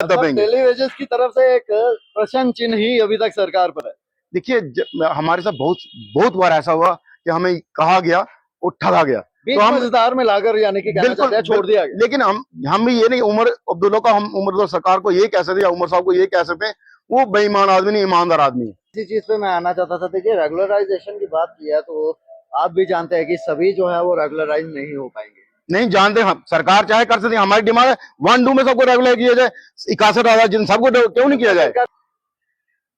दबेंगे। Daily wages की तरफ से एक प्रश्न चिन्ह ही अभी तक सरकार पर है। देखिए हमारे साथ बहुत बहुत बार ऐसा हुआ कि हमें कहा गया और ठगा गया, बीच मझधार में लाकर यानी कि कहना चाहते हैं छोड़ दिया गया। लेकिन हम भी ये नहीं, उमर अब्दुल्ला का हम उमर सरकार को ये कह सकते, या उमर साहब को ये कह सकते हैं वो बेईमान आदमी नहीं, ईमानदार आदमी है। इसी चीज पे मैं आना चाहता था। देखिए रेगुलराइजेशन की बात की है तो आप भी जानते हैं कि सभी जो है वो रेगुलराइज नहीं हो पाएंगे। नहीं जानते, हम सरकार चाहे कर सकती है, हमारी डिमांड है 1-2 में सबको रेगुलर किया जाए, 61,000 जिन सबको क्यों नहीं किया जाए।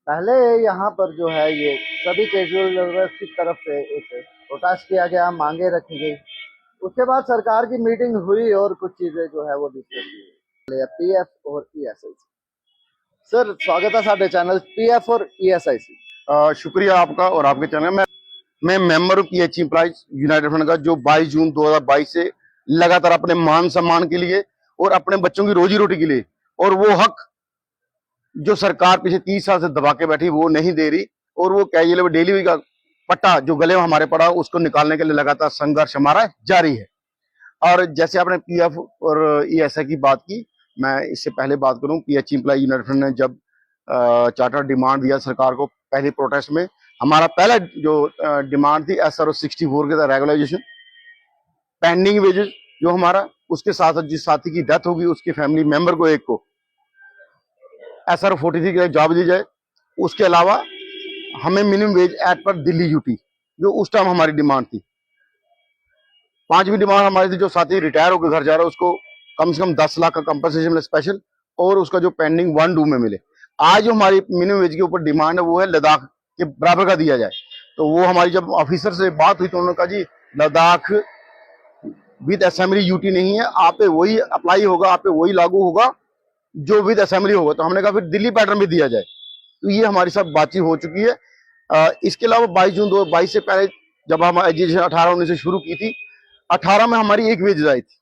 पहले यहाँ पर जो है ये सभी कैजुअल लेबरर्स की तरफ से एक प्रोटेस्ट किया गया, मांगे रखी गई। उसके बाद सरकार की मीटिंग हुई और कुछ चीजें जो है वो डिस्कस की। पीएफ और ईएसआईसी। सर स्वागत है साडे चैनल पीएफ और ईएसआईसी। शुक्रिया आपका और आपके चैनल में। मैं मेंबर हूँ पीएच एम्प्लॉइज यूनाइटेड फ्रंट का, जो 22 जून 2022 से लगातार अपने मान सम्मान के लिए और अपने बच्चों की रोजी रोटी के लिए, और वो हक जो सरकार पिछले 30 साल से दबा के बैठी वो नहीं दे रही, और वो कैजुअल डेली का पट्टा जो गले में हमारे पड़ा उसको निकालने के लिए लगातार संघर्ष हमारा जारी है। और जैसे आपने पीएफ और ईएसआई की बात की, मैं इससे पहले बात करूं, पीएच एम्प्लॉय यूनाइटेड फ्रंट ने जब चार्टर डिमांड दिया सरकार को पहले प्रोटेस्ट में, हमारा पहला जो डिमांड थी SRO 64 के रेगुलराइजेशन, पेंडिंग वेजेस जो हमारा, उसके साथ जिस साथी की डेथ होगी उसके फैमिली मेंबर को एक को SRO 43 के जॉब दी जाए। उसके अलावा हमें मिनिमम वेज एक्ट पर दिल्ली यूटी, जो उस टाइम हमारी डिमांड थी। 5वीं डिमांड हमारी थी, जो साथी रिटायर होकर घर जा रहा है उसको कम से कम 10 लाख का कंपनसेशन मिले स्पेशल, और उसका जो पेंडिंग 1-2 में मिले। आज जो हमारी मिनिमम वेज के ऊपर डिमांड है वो है लद्दाख के बराबर का दिया जाए। तो वो हमारी जब ऑफिसर से बात हुई तो उन्होंने कहा जी लद्दाख विद असेंबली यूटी नहीं है, आप पे वही अप्लाई होगा, आप पे वही लागू होगा जो विद असेंबली होगा। तो हमने कहा फिर दिल्ली पैटर्न भी दिया जाए। तो ये हमारी सब बातचीत हो चुकी है। इसके अलावा 22 जून 2022 से पहले जब हम एजुकेशन 18-19 से शुरू की थी, 18 में हमारी एक वेजेस आई थी।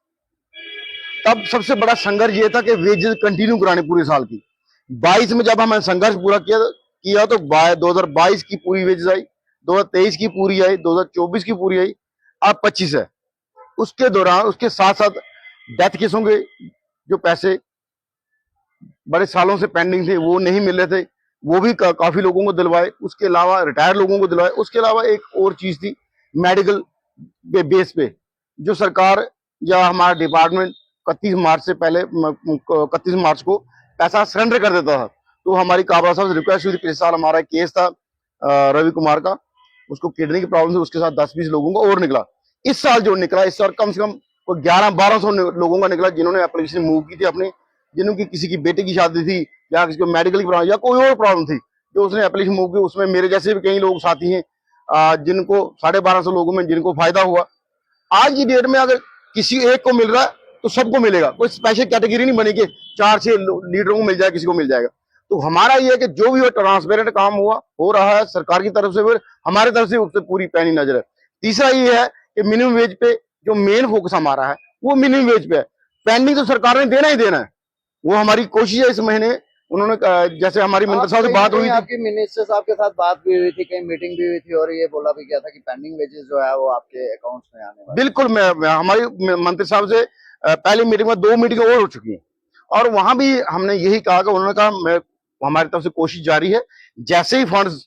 तब सबसे बड़ा संघर्ष ये था कि वेजेस कंटिन्यू कराने पूरे साल की। 22 में जब हमने संघर्ष पूरा किया तो 2022 की पूरी वेजेस आई, 2023 की पूरी आई, 2024 की पूरी आई, अब 25 है। उसके दौरान उसके साथ साथ डेथ केसों के जो पैसे बड़े सालों से पेंडिंग थे वो नहीं मिल रहे थे, वो भी काफी लोगों को दिलवाए। उसके अलावा रिटायर लोगों को दिलवाए। उसके अलावा एक और चीज थी, मेडिकल के बेस पे जो सरकार या हमारा डिपार्टमेंट 31 मार्च से पहले 31 मार्च को पैसा सरेंडर कर देता था। तो हमारी काबरा साहब से रिक्वेस्ट हुई थी, पिछले साल हमारा केस था रवि कुमार का, उसको किडनी की प्रॉब्लम थी, उसके साथ 10-20 लोगों का और निकला। इस साल जो निकला, इस साल कम से कम 1100-1200 लोगों का निकला जिन्होंने एप्लीकेशन मूव की थी अपनी, जिनकी किसी की बेटे की शादी थी या किसी को मेडिकल की प्रॉब्लम या कोई और प्रॉब्लम थी जो उसने एप्लीकेशन मूव की। उसमें मेरे जैसे भी कई लोग साथी हैं जिनको 1250 लोगों में जिनको फायदा हुआ। आज की डेट में अगर किसी एक को मिल रहा है तो सबको मिलेगा, कोई स्पेशल कैटेगरी नहीं बनी कि 4-6 लीडरों को मिल जाए, किसी को मिल जाएगा। तो हमारा ये है कि जो भी वो ट्रांसपेरेंट काम हो रहा है सरकार की तरफ से, फिर हमारी तरफ से उससे पूरी पैनी नजर है। तीसरा ये है कि मिनिमम वेज पे जो मेन फोकस हमारा है वो मिनिमम वेज पे है। पेंडिंग तो सरकार ने देना ही देना है, वो हमारी कोशिश है। इस महीने उन्होंने जैसे हमारी मिनिस्टर साहब से बात हुई थी, आपकी मिनिस्टर साहब के साथ बात भी हुई थी, कहीं मीटिंग भी हुई थी, और ये बोला भी गया था कि पेंडिंग वेजेस जो है वो आपके अकाउंट्स में आने वाले। बिल्कुल, मैं हमारी मंत्री साहब से पहली मीटिंग में 2 मीटिंग और हो चुकी हैं, और वहां भी हमने यही कहा कि उन्होंने कहा हमारी तरफ से कोशिश जारी है, जैसे ही फंड्स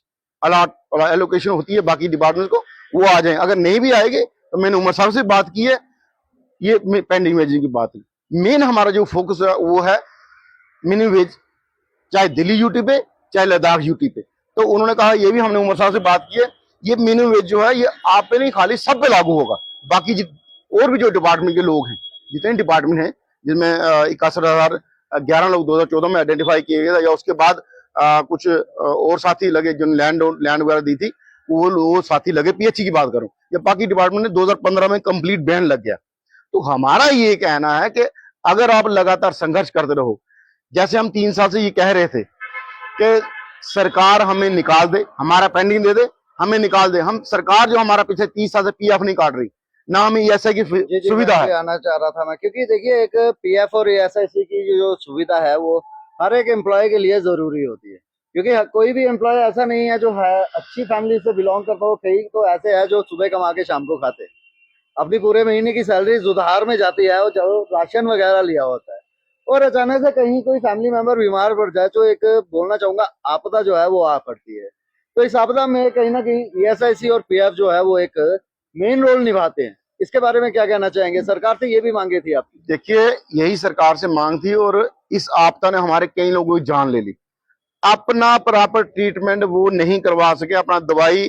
एलोकेशन होती है बाकी डिपार्टमेंट को वो आ जाए। अगर नहीं भी आएंगे तो मैंने उमर साहब से बात की है, ये पेंडिंग वेजेस की बात है। मेन हमारा जो फोकस है वो है मिनिमम वेज, चाहे दिल्ली यूटी पे चाहे लद्दाख यूटी पे। तो उन्होंने कहा, ये भी हमने उमर साहब से बात की है, ये मिनिमम वेज जो है ये आप पे नहीं खाली सब पे लागू होगा। बाकी और भी जो डिपार्टमेंट के लोग हैं, जितने डिपार्टमेंट हैं जिनमें 61,011 लोग 2014 में आइडेंटिफाई किए गए, या उसके बाद कुछ और साथी लगे जो लैंड वगैरह दी थी, वो साथी लगे। पीएचई की बात करूं या बाकी डिपार्टमेंट ने 2015 में कंप्लीट बैन लग गया। तो हमारा ये कहना है कि अगर आप लगातार संघर्ष करते रहो, जैसे हम 3 साल से ये कह रहे थे कि सरकार हमें निकाल दे, हमारा पेंडिंग दे दे, हमें निकाल दे। हम सरकार जो हमारा पिछले 30 साल से पीएफ नहीं काट रही, ना हमें ईएसआई की सुविधा है। आना चाह रहा था मैं, क्योंकि देखिए एक पीएफ और ईएसआईसी की जो सुविधा है वो हर एक एम्प्लॉय के लिए जरूरी होती है, क्योंकि कोई भी एम्प्लॉय ऐसा नहीं है जो है अच्छी फैमिली से बिलोंग करता हो। कई तो ऐसे है जो सुबह कमा के शाम को खाते, अपनी पूरे महीने की सैलरी उधार में जाती है और जो राशन वगैरह लिया होता है। और अचानक से कहीं कोई फैमिली मेंबर बीमार पड़ जाए तो एक बोलना चाहूंगा आपदा जो है वो आ पड़ती है। तो इस आपदा में कहीं ना कहीं ईएसआईसी और पीएफ जो है वो एक मेन रोल निभाते हैं। इसके बारे में क्या कहना चाहेंगे? सरकार से ये भी मांगी थी आपकी। देखिए, यही सरकार से मांग थी और इस आपदा ने हमारे कई लोगों की जान ले ली। अपना प्रॉपर ट्रीटमेंट वो नहीं करवा सके, अपना दवाई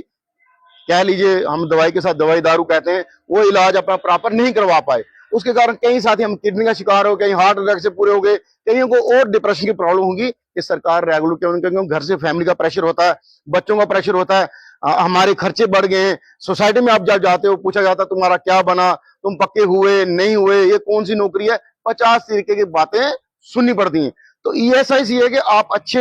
कह लीजिए, हम दवाई के साथ दवाई दारू कहते हैं, वो इलाज अपना प्रॉपर नहीं करवा पाए। उसके कारण कई साथी हम किडनी का शिकार हो गए, कहीं हार्ट अटैक से पूरे हो गए, कईयों को और डिप्रेशन की प्रॉब्लम होगी। कि सरकार रेगुलर क्यों नहीं, क्योंकि घर से फैमिली का प्रेशर होता है, बच्चों का प्रेशर होता है, हमारे खर्चे बढ़ गए हैं। सोसाइटी में आप जब जाते हो पूछा जाता है तुम्हारा क्या बना, तुम पक्के हुए नहीं हुए, ये कौन सी नौकरी है, 50 तरीके की बातें सुननी पड़ती हैं। तो ईएसआईसी है कि आप अच्छे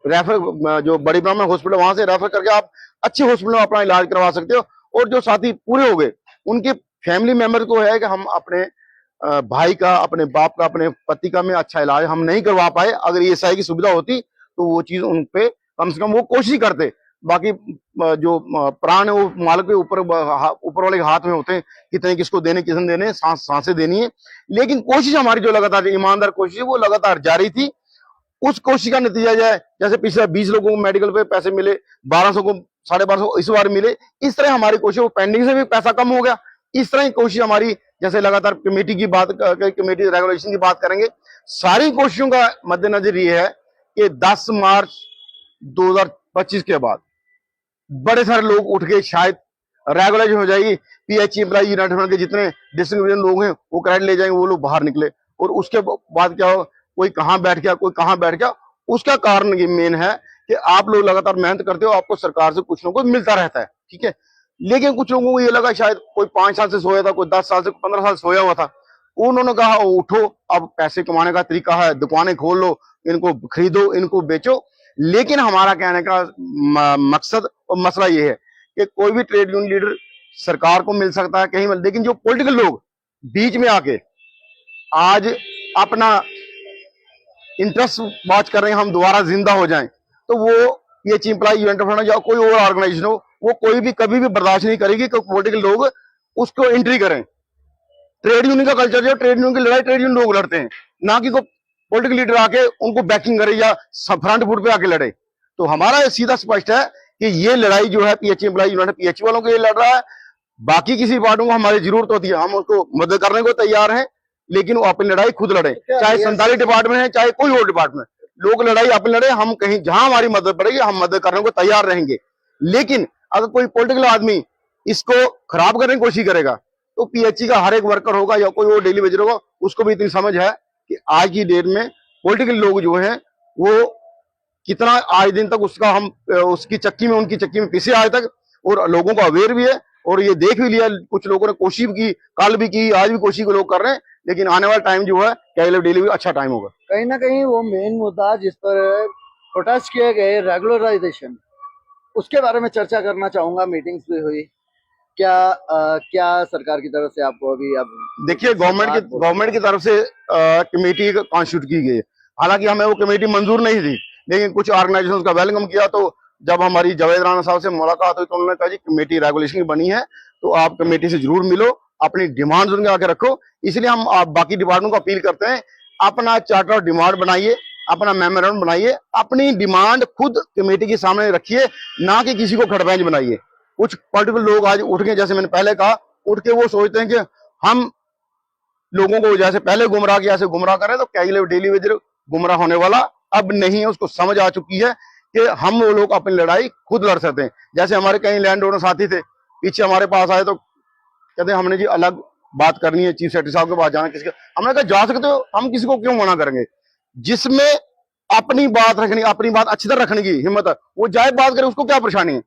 रेफर, जो बड़ी ब्राह्मण हॉस्पिटल वहां से रेफर करके आप अच्छे हॉस्पिटल में अपना इलाज करवा सकते हो। और जो साथी पूरे हो गए उनके फैमिली मेंबर को है कि हम अपने भाई का, अपने बाप का, अपने पति का में अच्छा इलाज हम नहीं करवा पाए, अगर ईएसआई की सुविधा होती तो वो चीज उन पे कम से कम वो कोशिश करते। बाकी जो प्राण है वो मालिक के ऊपर, ऊपर वाले के हाथ में होते हैं, कितने किसको देने, किसने देने, सांसें देनी है। लेकिन कोशिश हमारी जो लगातार ईमानदार कोशिश है वो लगातार जारी थी। उस कोशिश का नतीजा जाए, जैसे पिछले 20 लोगों को मेडिकल पे पैसे मिले, 1200 को 1250 इस बार मिले, इस तरह हमारी कोशिश, वो पेंडिंग से भी पैसा कम हो गया। इस तरह की कोशिश हमारी, जैसे लगातार कमेटी की बात, कमेटी रेगुलेशन की बात करेंगे, सारी कोशिशों का मद्देनजर ये है कि 10 मार्च 2025 के बाद बड़े सारे लोग उठ के शायद रेगुलेशन हो जाएगी, पीएचई एम्प्लॉय यूनाइटेड फ्रंट के जितने डिस्ट्रिक्ट लोग हैं वो क्रेडिट ले जाएंगे, वो लोग बाहर निकले। और उसके बाद क्या हो, कोई कहां बैठ गया, कोई कहां बैठ गया। उसका कारण ये मेन है कि आप लोग लगातार मेहनत करते हो, आपको सरकार से कुछ ना कुछ मिलता रहता है, ठीक है। लेकिन कुछ लोगों को ये लगा शायद कोई 5 साल से सोया था, कोई 10 साल से 15 साल सोया हुआ था, उन्होंने कहा उठो, अब पैसे कमाने का तरीका है, दुकानें खोल लो, इनको खरीदो, इनको बेचो। लेकिन हमारा कहने का मकसद और मसला ये है कि कोई भी ट्रेड यूनियन लीडर सरकार को मिल सकता है कहीं, लेकिन जो पॉलिटिकल लोग बीच में आके आज अपना इंटरेस्ट वॉच कर रहे हैं, हम दोबारा जिंदा हो जाएं, तो वो ये एम्प्लॉय यूनाइटेड फ्रंट या कोई और ऑर्गेनाइजेशन हो, वो कोई भी कभी भी बर्दाश्त नहीं करेगी कि पॉलिटिकल लोग उसको एंट्री करें। ट्रेड यूनियन का कल्चर जो, ट्रेड यूनियन की लड़ाई ट्रेड यूनियन लोग लड़ते हैं, ना कि कोई पॉलिटिकल लीडर आके उनको बैकिंग करे या फ्रंट फुट पे आके लड़े। तो हमारा ये सीधा स्पष्ट है कि ये लड़ाई जो है पीएचई एम्प्लॉय यूनाइटेड, पीएचई वालों के लिए लड़ रहा है। बाकी किसी पार्टियों को हमारी जरूरत होती है, हम उसको मदद करने को तैयार हैं, लेकिन वो अपनी लड़ाई खुद लड़े, चाहे संताली डिपार्टमेंट है, चाहे कोई और डिपार्टमेंट, लोग लड़ाई अपनी लड़े। हम कहीं जहां हमारी मदद पड़ेगी हम मदद करने को तैयार रहेंगे। लेकिन अगर कोई पॉलिटिकल आदमी इसको खराब करने की कोशिश करेगा, तो पीएचई का हर एक वर्कर होगा या कोई और डेली वेजर होगा, उसको भी इतनी समझ है कि आज की डेट में पॉलिटिकल लोग जो है वो कितना आज दिन तक उसका हम उसकी चक्की में, उनकी चक्की में पिसे आज तक, और लोगों को अवेयर भी है। और ये देख भी लिया, कुछ लोगों ने कोशिश भी की, कल भी की, आज भी कोशिश लोग कर रहे हैं। लेकिन आने वाला टाइम जो है कैगले डेली भी अच्छा टाइम होगा। कहीं ना कहीं वो मेन मुद्दा जिस पर प्रोटेस्ट किए गए, रेगुलराइजेशन, उसके बारे में चर्चा करना चाहूंगा। मीटिंग्स भी हुई, क्या सरकार की तरफ से आपको अभी, अब देखिए, गवर्नमेंट की तरफ से कमेटी कॉन्स्टिट्यूट की गई है। हालांकि हमें वो कमेटी मंजूर नहीं थी, लेकिन कुछ ऑर्गेनाइजेशन का वेलकम किया। तो जब हमारी जावेद राणा साहब से मुलाकात हुई तो उन्होंने कहा जी कमेटी रेगुलेशन की बनी है, तो आप कमेटी से जरूर मिलो, अपनी डिमांड उनके आके रखो। इसलिए हम बाकी डिपार्टमेंट को अपील करते हैं, अपना चार्टर ऑफ डिमांड बनाइए, अपना मेमोरेंडम बनाइए, अपनी डिमांड खुद कमेटी के सामने रखिए, ना कि किसी को खड़बेंच बनाइए। कुछ पॉलिटिकल लोग आज उठ के, जैसे मैंने पहले कहा, उठ के वो सोचते हैं कि हम लोगों को जैसे पहले गुमराह किया ऐसे गुमराह करें, तो कैगले डेली वेजर गुमराह होने वाला अब नहीं है। उसको समझ आ चुकी है कि हम वो लोग अपनी लड़ाई खुद लड़ सकते हैं। जैसे हमारे कई लैंड ओनर साथी थे, पीछे हमारे पास आए तो कहते हैं हमने जी अलग बात करनी है, चीफ सेक्रेटरी साहब के पास जाना, किसके, हमने कहा जा सकते हो, हम किसी को क्यों मना करेंगे। जिसमें अपनी बात रखनी, अपनी बात अच्छी तरह रखने की हिम्मत है, वो जाए बात करे, उसको क्या परेशानी है।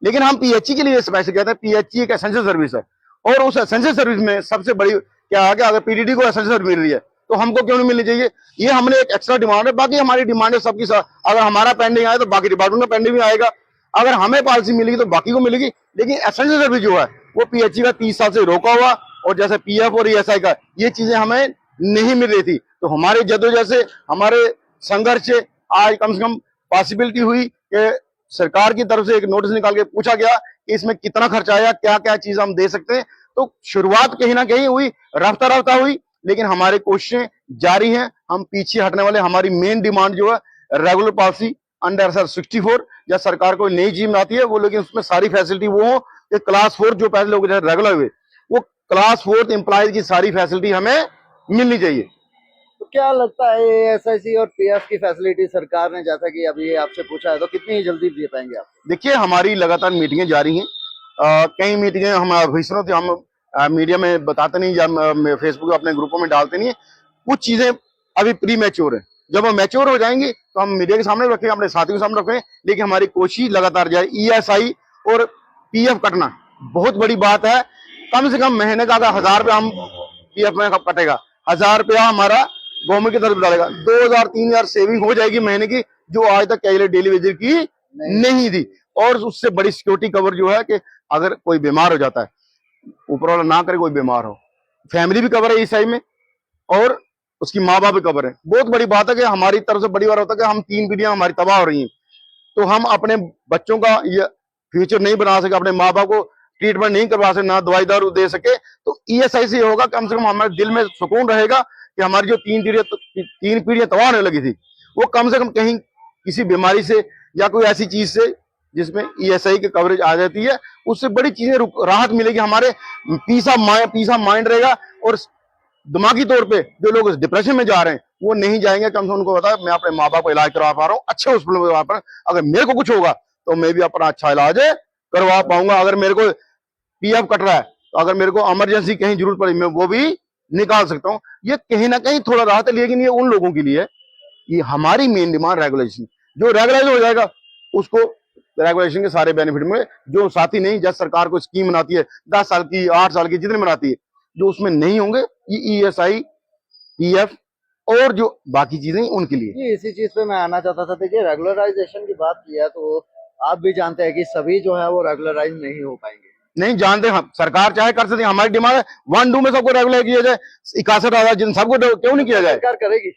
लेकिन हम पीएचई के लिए स्पेशल कहते हैं, पीएचई एक एसेंशियल सर्विस है, और उस एसेंशियल सर्विस में सबसे बड़ी क्या है कि अगर पीडीडी को एसेंशियल सर्विस मिल रही है तो हमको क्यों नहीं मिलनी चाहिए। ये हमने एक एक्स्ट्रा डिमांड है। बाकी हमारी डिमांड है सबकी, अगर हमारा पेंडिंग आए तो बाकी डिपार्टमेंट का पेंडिंग भी आएगा, अगर हमें पॉलिसी मिलेगी तो बाकी को मिलेगी। लेकिन एसेंशियल सर्विस जो है वो पीएचई का 30 साल से रोका हुआ, और जैसे पीएफ और ईएसआई का ये चीजें हमें नहीं मिल रही थी। तो हमारे जद्दोजहद से, हमारे संघर्ष से आज कम से कम पॉसिबिलिटी हुई कि सरकार की तरफ से एक नोटिस निकाल के पूछा गया कि इसमें कितना खर्चा आया, क्या क्या चीज हम दे सकते हैं। तो शुरुआत कहीं ना कहीं हुई, रफ्ता रफ्ता हुई, लेकिन हमारी कोशिशें जारी हैं, हम पीछे हटने वाले। हमारी मेन डिमांड जो है रेगुलर पॉलिसी अंडर सर 64, या सरकार कोई नई चीज बनाती है वो, लेकिन उसमें सारी फैसिलिटी वो हो कि क्लास 4 जो पहले लोग रेगुलर हुए, वो क्लास 4 एम्प्लॉयज की सारी फैसिलिटी हमें मिलनी चाहिए। तो क्या लगता है एएसआईसी और पीएफ की फैसिलिटी सरकार ने, जैसा कि अभी आपसे पूछा है, तो कितनी जल्दी दे पाएंगे आप? देखिए, हमारी लगातार मीटिंगें जारी हैं। कई मीटिंगें हम ऑफिसरों से हम मीडिया में बताते नहीं, या फेसबुक अपने ग्रुपों में डालते नहीं है। कुछ चीजें अभी प्री मैच्योर है, जब हम मैच्योर हो जाएंगे तो हम मीडिया के सामने रखेंगे, अपने साथियों के सामने रखेंगे। लेकिन हमारी कोशिश लगातार जाए। ईएसआई और पीएफ कटना बहुत बड़ी बात है। कम से कम महीने का अगर 1000 रुपया हम पीएफ में कटेगा, 1000 रुपया हमारा गवर्नमेंट की तरफ डालेगा, 2000-3000 सेविंग हो जाएगी महीने की, जो आज तक कैले डेली वेजर की नहीं थी। और उससे बड़ी सिक्योरिटी कवर जो है कि अगर कोई बीमार हो जाता है, ऊपर वाला ना करे कोई बीमार हो, फैमिली भी कवर है ईएसआई में, और उसकी माँ बाप भी कवर है। बहुत बड़ी बात है कि हमारी तरफ से बड़ी बात होता है कि हम 3 पीढ़ियां हमारी तबाह हो रही हैं, तो हम अपने बच्चों का ये फ्यूचर नहीं बना सके, अपने माँ बाप को ट्रीटमेंट नहीं करवा सके, ना दवाई दारू दे सके, तो ईएसआई से होगा। कम से कम हमारे दिल में सुकून रहेगा कि हमारी जो 3 पीढ़ियां तबाह होने लगी थी, वो कम से कम कहीं किसी बीमारी से या कोई ऐसी चीज से जिसमें ईएसआई की कवरेज आ जाती है, उससे बड़ी चीजें राहत मिलेगी। हमारे पीस ऑफ माइंड रहेगा, और दिमागी तौर पे जो लोग डिप्रेशन में जा रहे हैं वो नहीं जाएंगे। कम से कम उनको पता है मैं अपने माँ बाप को इलाज करवा पा रहा हूँ अच्छे हॉस्पिटल में करवा पा रहा हूँ, अगर मेरे को कुछ होगा तो मैं भी अपना अच्छा इलाज करवा पाऊंगा। अगर मेरे को पीएफ कट रहा है तो अगर मेरे को इमरजेंसी कहीं जरूरत पड़ी मैं वो भी निकाल सकता हूँ। ये कहीं ना कहीं थोड़ा राहत है, लेकिन ये उन लोगों के लिए है। ये हमारी मेन डिमांड रेगुलेशन, जो रेगुलाइज हो जाएगा उसको रेगुलेशन के सारे बेनिफिट मिले। जो साथी नहीं, जब सरकार को स्कीम बनाती है 10 साल की 8 साल की जितने बनाती है, जो उसमें नहीं होंगे ये ईएसआई पीएफ और जो बाकी चीजें उनके लिए। जी, इसी चीज पे मैं आना चाहता था। देखिए, रेगुलराइजेशन की बात की है तो आप भी जानते हैं कि सभी जो है वो रेगुलराइज नहीं हो पाएंगे। नहीं जानते हम, सरकार चाहे कर सकती है। हमारी डिमांड है 1-2 में सबको रेगुलर किया जाए, 61,000 जिन सबको क्यों नहीं किया जाए। सरकार करेगी?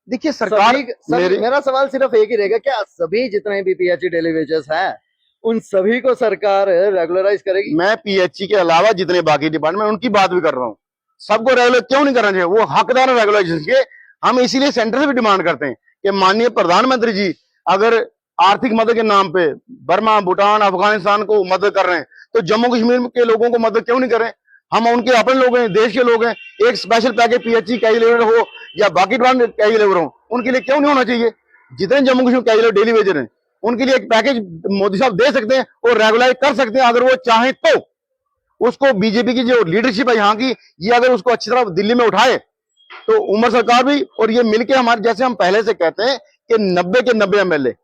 देखिए सरकार, मेरा सवाल सिर्फ एक ही रहेगा, क्या सभी जितने भी पीएचई डेली वेजेस हैं उन सभी को सरकार रेगुलराइज करेगी? मैं पीएचई के अलावा जितने बाकी डिपार्टमेंट उनकी बात भी कर रहा हूँ, सबको रेगुलर क्यों नहीं करना चाहिए। वो हकदार है रेगुलेशन के। हम इसीलिए सेंटर से भी डिमांड करते हैं कि माननीय प्रधानमंत्री जी अगर आर्थिक मदद के नाम पे बर्मा, भूटान, अफगानिस्तान को मदद कर रहे हैं, तो जम्मू कश्मीर के लोगों को मदद क्यों नहीं कर रहे हैं। हम उनके अपने लोग हैं, देश के लोग हैं। एक स्पेशल पैकेज पीएचई कैजुअल हो या बाकी डिपार्टमेंट कैजुअल हो, उनके लिए क्यों नहीं होना चाहिए। जितने Jammu Kashmir casual daily Vaser हैं उनके लिए एक पैकेज मोदी साहब दे सकते हैं और रेगुलाइज कर सकते हैं अगर वो चाहें तो। उसको बीजेपी की जो लीडरशिप है यहाँ की, ये अगर उसको अच्छी तरह दिल्ली में उठाए तो उमर सरकार भी और ये मिलके हमारे, जैसे हम पहले से कहते हैं कि 90 के 90 एमएलए,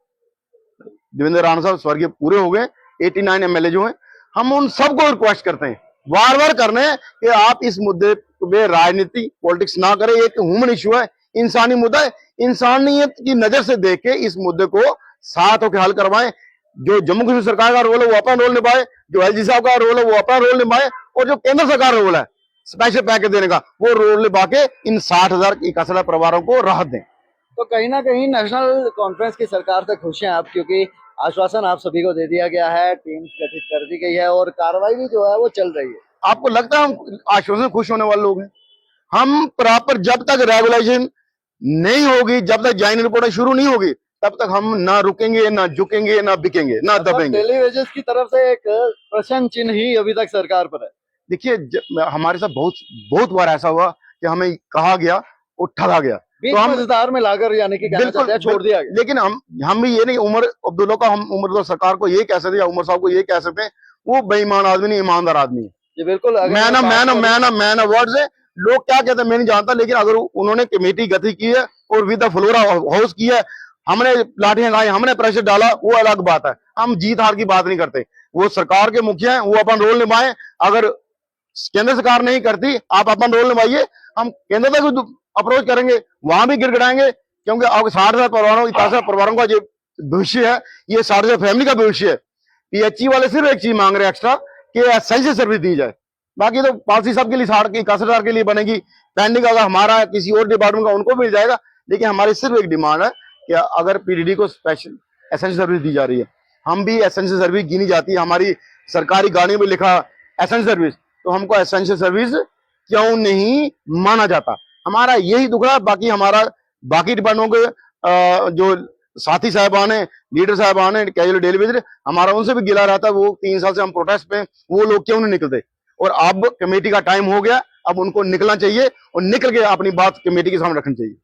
देवेंद्र राणा साहब स्वर्गीय पूरे हो गए, 89 एमएलए जो हैं, हम उन सबको रिक्वेस्ट करते हैं, बार बार करने हैं कि आप इस मुद्दे पे राजनीति पॉलिटिक्स ना करें। एक ह्यूमन इशू है, इंसानी मुद्दा है। इंसानियत की नजर से देख के इस मुद्दे को साथ होकर हल करवाएं। जो जम्मू कश्मीर सरकार का रोल है वो अपना रोल निभाए, जो एलजी साहब का रोल है वो अपना रोल निभाए, और जो केंद्र सरकार का रोल है स्पेशल पैकेज देने का वो रोल निभा के इन 60,000 61,000 परिवारों को राहत दें। तो कहीं ना कहीं नेशनल कॉन्फ्रेंस की सरकार से खुश हैं आप, क्योंकि आश्वासन आप सभी को दे दिया गया है, टीम गठित कर दी गई है और कार्रवाई भी जो है वो चल रही है। आपको लगता है हम आश्वासन खुश होने वाले लोग हैं? हम प्रॉपर जब तक रेगुलेशन नहीं होगी, जब तक ज्वाइनिंग रिपोर्ट शुरू नहीं होगी, तब तक हम ना रुकेंगे, ना झुकेंगे, ना बिकेंगे, ना दबेंगे। डेली वेजेस की तरफ से एक प्रश्न चिन्ह ही अभी तक सरकार पर है। देखिए हमारे साथ बहुत बार ऐसा हुआ कि हमें कहा गया और ठगा गया, तो हम विस्तार में लाकर यानी कि छोड़ दिया गया। लेकिन हम भी ये नहीं, उमर अब्दुल्ला का हम उमर सरकार को ये कह सकते या उमर साहब को ये कह सकते हैं, वो बेईमान आदमी नहीं, ईमानदार आदमी है। जी बिल्कुल, मैन अवार्ड से लोग क्या कहते हैं मैं नहीं जानता, लेकिन अगर उन्होंने कमेटी गठित की है और विद फ्लोरा हाउस की है, हमने लाठियां लाई, हमने प्रेशर डाला, वो अलग बात है। हम जीत हार की बात नहीं करते। वो सरकार के मुखिया हैं, वो अपन रोल निभाएं। अगर केंद्र सरकार नहीं करती, आप अपन रोल निभाइए, हम केंद्र तक अप्रोच करेंगे, वहां भी गिड़गिड़ाएंगे, क्योंकि अब 60,000 परिवारों 61,000 परिवारों का जो भविष्य है, ये 60,000 फैमिली का भविष्य है। पीएचई वाले सिर्फ एक चीज मांग रहे हैं एक्स्ट्रा कि एसेंशियल सर्विस दी जाए, बाकी तो पॉलिसी सबके लिए 61,000 के लिए बनेगी। पेंडिंग अगर हमारा है किसी और डिपार्टमेंट का उनको मिल जाएगा, लेकिन हमारी सिर्फ एक डिमांड है कि अगर पीडीडी को स्पेशल एसेंशियल सर्विस दी जा रही है, हम भी एसेंशियल सर्विस गिनी जाती है, हमारी सरकारी गाड़ी में लिखा एसेंशियल सर्विस, तो हमको एसेंशियल सर्विस क्यों नहीं माना जाता। हमारा यही दुख रहा है। बाकी हमारा बाकी डिपार्टमेंटों के जो साथी साहबान है, लीडर साहबान है, कैजुअल डेली वेजर, हमारा उनसे भी गिला रहता है। वो 3 साल से हम प्रोटेस्ट पे हैं, वो लोग क्यों नहीं निकलते। और अब कमेटी का टाइम हो गया, अब उनको निकलना चाहिए और निकल के अपनी बात कमेटी के सामने रखनी चाहिए।